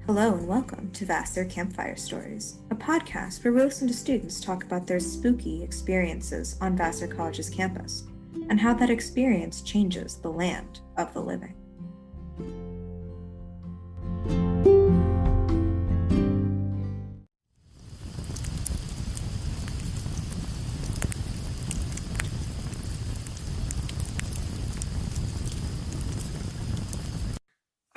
Hello and welcome to Vassar Campfire Stories, a podcast where we listen to students talk about their spooky experiences on Vassar College's campus and how that experience changes the land of the living.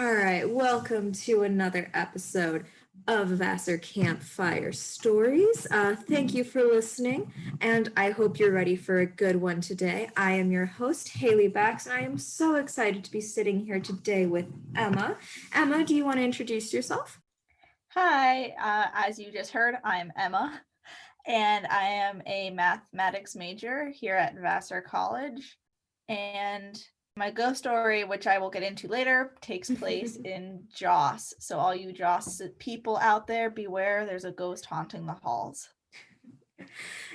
All right, welcome to another episode of Vassar Campfire Stories. Thank you for listening, and I hope you're ready for a good one today. I am your host, Haley Bax, and I am so excited to be sitting here today with Emma. Emma, do you want to introduce yourself? Hi, as you just heard, I'm Emma, and I am a mathematics major here at Vassar College. And my ghost story, which I will get into later, takes place in Joss. So all you Joss people out there, beware, there's a ghost haunting the halls.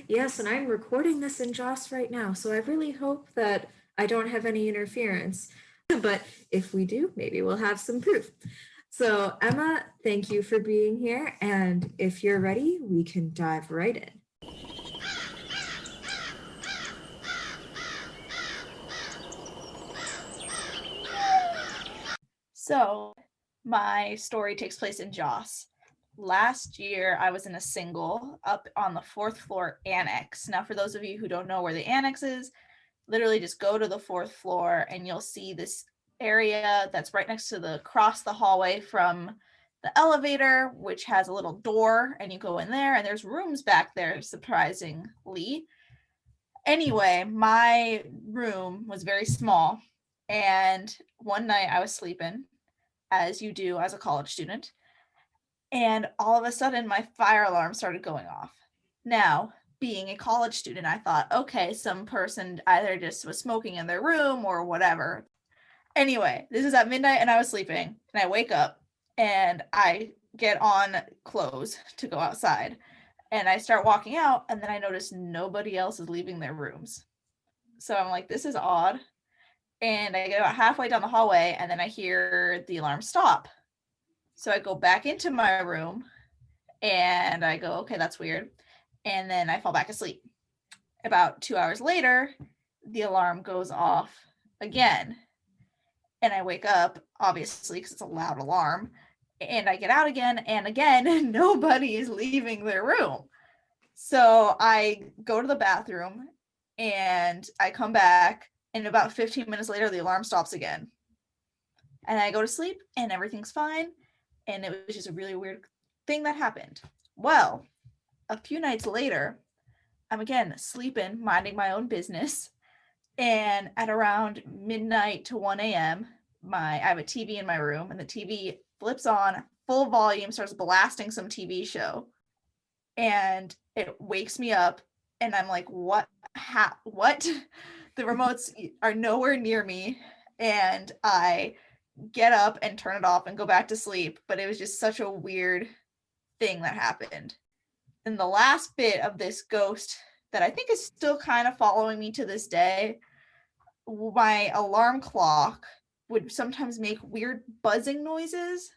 Yes, and I'm recording this in Joss right now, so I really hope that I don't have any interference. But if we do, maybe we'll have some proof. So, Emma, thank you for being here. And if you're ready, we can dive right in. So, my story takes place in Joss. Last year, I was in a single up on the 4th floor annex. Now, for those of you who don't know where the annex is, literally just go to the 4th floor and you'll see this area that's right next to across the hallway from the elevator, which has a little door, and you go in there and there's rooms back there, surprisingly. Anyway, my room was very small, and one night I was sleeping, as you do as a college student, and all of a sudden my fire alarm started going off. Now, being a college student, I thought, okay, some person either just was smoking in their room or whatever. Anyway, this is at midnight and I was sleeping, and I wake up and I get on clothes to go outside, and I start walking out, and then I notice nobody else is leaving their rooms. So I'm like, this is odd. And I get about halfway down the hallway, and then I hear the alarm stop. So I go back into my room and I go, okay, that's weird. And then I fall back asleep. About 2 hours later, the alarm goes off again. And I wake up, obviously, because it's a loud alarm. And I get out again, and again, nobody is leaving their room. So I go to the bathroom and I come back, and about 15 minutes later, the alarm stops again. And I go to sleep and everything's fine. And it was just a really weird thing that happened. Well, a few nights later, I'm again sleeping, minding my own business. And at around midnight to 1 a.m., I have a TV in my room, and the TV flips on full volume, starts blasting some TV show. And it wakes me up, and I'm like, what? What? The remotes are nowhere near me. And I get up and turn it off and go back to sleep. But it was just such a weird thing that happened. And the last bit of this ghost that I think is still kind of following me to this day, my alarm clock would sometimes make weird buzzing noises.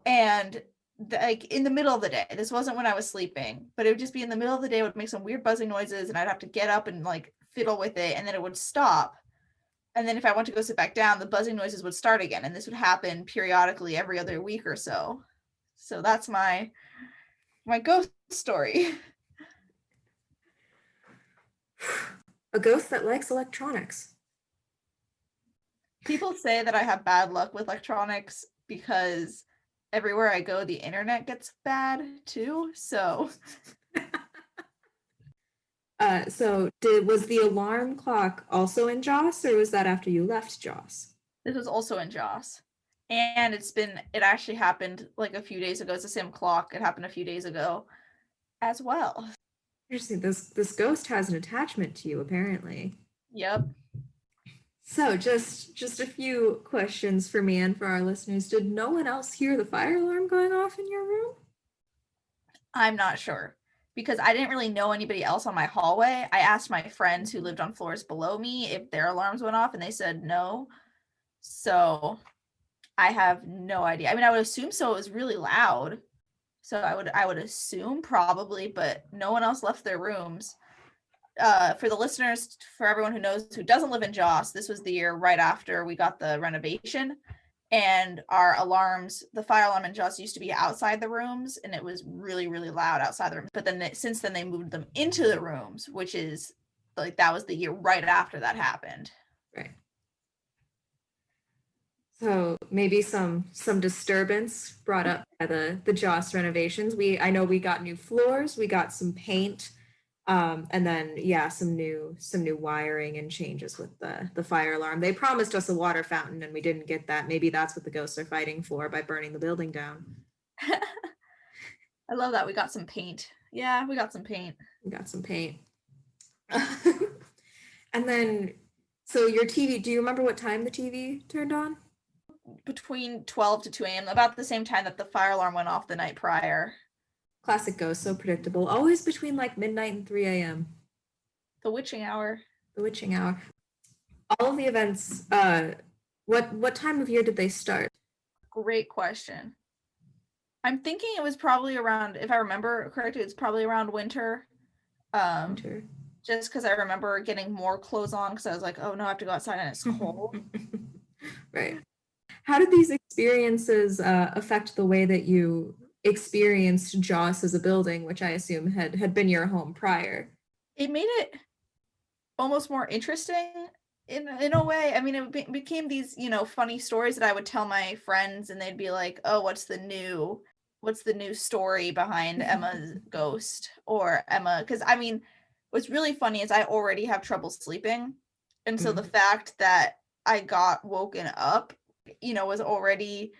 And like in the middle of the day, this wasn't when I was sleeping, but it would just be in the middle of the day, it would make some weird buzzing noises, and I'd have to get up and like fiddle with it, and then it would stop. And then if I went to go sit back down, the buzzing noises would start again. And this would happen periodically every other week or so. So that's my ghost story. A ghost that likes electronics. People say that I have bad luck with electronics because everywhere I go, the internet gets bad too. So Was the alarm clock also in Joss, or was that after you left Joss? this was also in Joss. And it actually happened like a few days ago. It's the same clock. It happened a few days ago as well. Interesting. This ghost has an attachment to you, apparently. Yep. So just a few questions for me and for our listeners. Did no one else hear the fire alarm going off in your room? I'm not sure because I didn't really know anybody else on my hallway. I asked my friends who lived on floors below me if their alarms went off, and they said no. So I have no idea. I mean, I would assume so. It was really loud. So I would assume probably, but no one else left their rooms. For the listeners, for everyone who knows who doesn't live in Joss, this was the year right after we got the renovation, and our alarms, the fire alarm in Joss used to be outside the rooms, and it was really, really loud outside the rooms. But then since then they moved them into the rooms, which is like that was the year right after that happened. Right. So maybe some disturbance brought up by the Joss renovations. I know we got new floors, we got some paint, and then yeah, some new wiring and changes with the fire alarm. They promised us a water fountain and we didn't get that. Maybe that's what the ghosts are fighting for by burning the building down. I love that we got some paint. Yeah, we got some paint. We got some paint. And then, so your TV, do you remember what time the TV turned on? Between 12 to 2 a.m., about the same time that the fire alarm went off the night prior. Classic ghost, so predictable. Always between like midnight and 3 a.m. The witching hour. The witching hour. All of the events, what time of year did they start? Great question. I'm thinking it was probably around, if I remember correctly, it's probably around winter. Winter. Just because I remember getting more clothes on because I was like, oh no, I have to go outside and it's cold. Right. How did these experiences affect the way that you experienced Joss as a building, which I assume had been your home prior? It made it almost more interesting in a way. I mean, it became these, funny stories that I would tell my friends, and they'd be like, oh, what's the new story behind Emma's ghost or Emma? Because I mean, what's really funny is I already have trouble sleeping. And so the fact that I got woken up, was already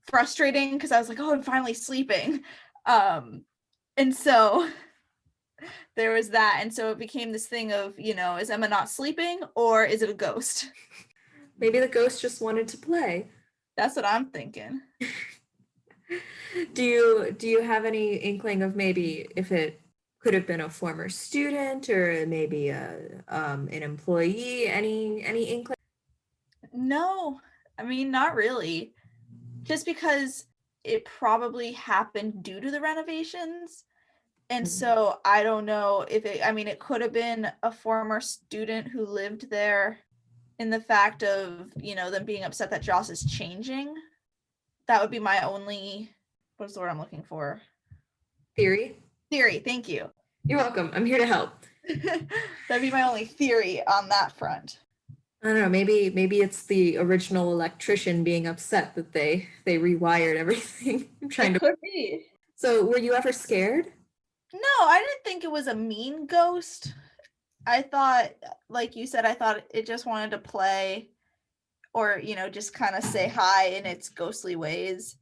frustrating because I was like, oh, I'm finally sleeping. And so there was that. And so it became this thing of, is Emma not sleeping or is it a ghost? Maybe the ghost just wanted to play. That's what I'm thinking. Do you have any inkling of maybe if it could have been a former student or maybe an employee? Any inkling? No, I mean, not really. Just because it probably happened due to the renovations. And so I don't know if it could have been a former student who lived there, in the fact of, them being upset that Joss is changing. That would be my only, what's the word I'm looking for? Theory, thank you. You're welcome. I'm here to help. That'd be my only theory on that front. I don't know, maybe it's the original electrician being upset that they rewired everything. I'm trying to. Could be. So were you ever scared? No, I didn't think it was a mean ghost. I thought, like you said, I thought it just wanted to play or, just kind of say hi in its ghostly ways.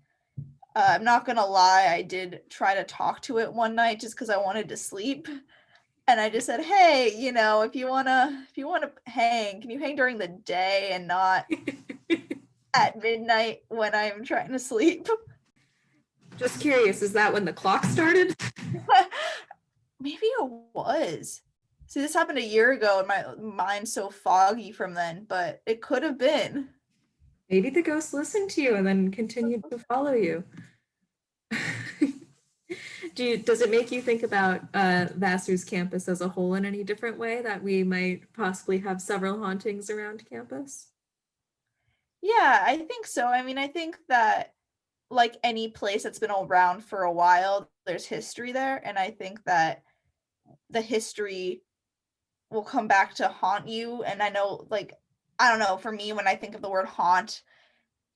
I'm not going to lie, I did try to talk to it one night just because I wanted to sleep. And I just said, hey, if you want to hang, can you hang during the day and not at midnight when I'm trying to sleep? Just curious, is that when the clock started? Maybe it was. See, this happened a year ago and my mind's so foggy from then, but it could have been. Maybe the ghost listened to you and then continued to follow you. Does it make you think about Vassar's campus as a whole in any different way, that we might possibly have several hauntings around campus? Yeah, I think so. I mean, I think that like any place that's been around for a while, there's history there. And I think that the history will come back to haunt you. And I know, like, I don't know, for me, when I think of the word haunt,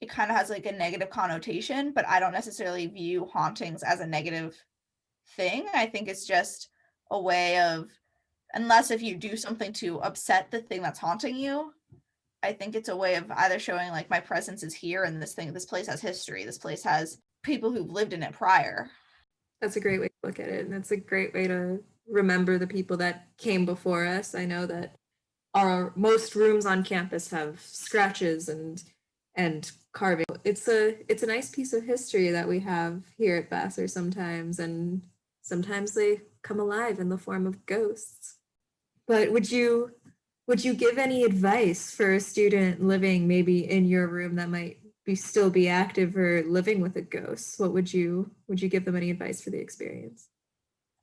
it kind of has like a negative connotation, but I don't necessarily view hauntings as a negative thing. I think it's just a way of, unless if you do something to upset the thing that's haunting you, I think it's a way of either showing like my presence is here and this place has history. This place has people who've lived in it prior. That's a great way to look at it. And that's a great way to remember the people that came before us. I know that most rooms on campus have scratches and carving. It's a nice piece of history that we have here at Vassar sometimes, and sometimes they come alive in the form of ghosts. But would you give any advice for a student living maybe in your room that might still be active or living with a ghost, would you give them any advice for the experience?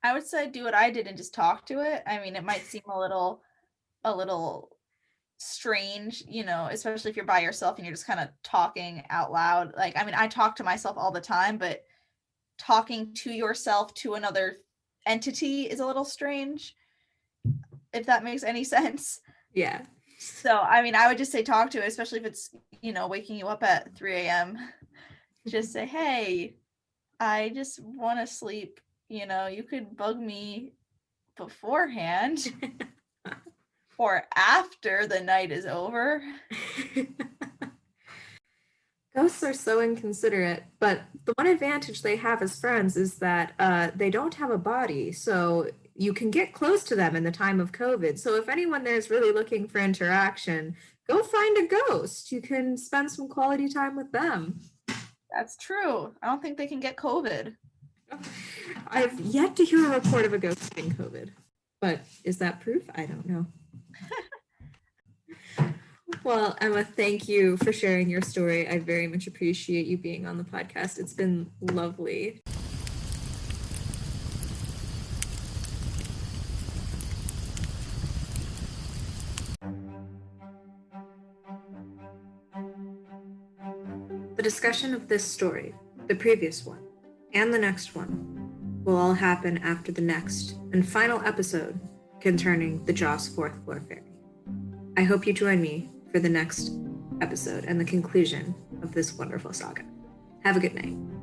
I would say do what I did and just talk to it. I mean, it might seem a little strange, you know, especially if you're by yourself and you're just kind of talking out loud. Like, I mean, I talk to myself all the time, but talking to yourself to another entity is a little strange, if that makes any sense. Yeah. So, I mean, I would just say talk to it, especially if it's, you know, waking you up at 3 a.m. Just say, hey, I just want to sleep. You know, you could bug me beforehand or after the night is over. Ghosts are so inconsiderate, but the one advantage they have as friends is that they don't have a body, so you can get close to them in the time of COVID. So if anyone there is really looking for interaction, go find a ghost. You can spend some quality time with them. That's true. I don't think they can get COVID. I've yet to hear a report of a ghost getting COVID, but is that proof? I don't know. Well, Emma, thank you for sharing your story. I very much appreciate you being on the podcast. It's been lovely. The discussion of this story, the previous one, and the next one will all happen after the next and final episode concerning the Joss fourth floor fairy. I hope you join me for the next episode and the conclusion of this wonderful saga. Have a good night.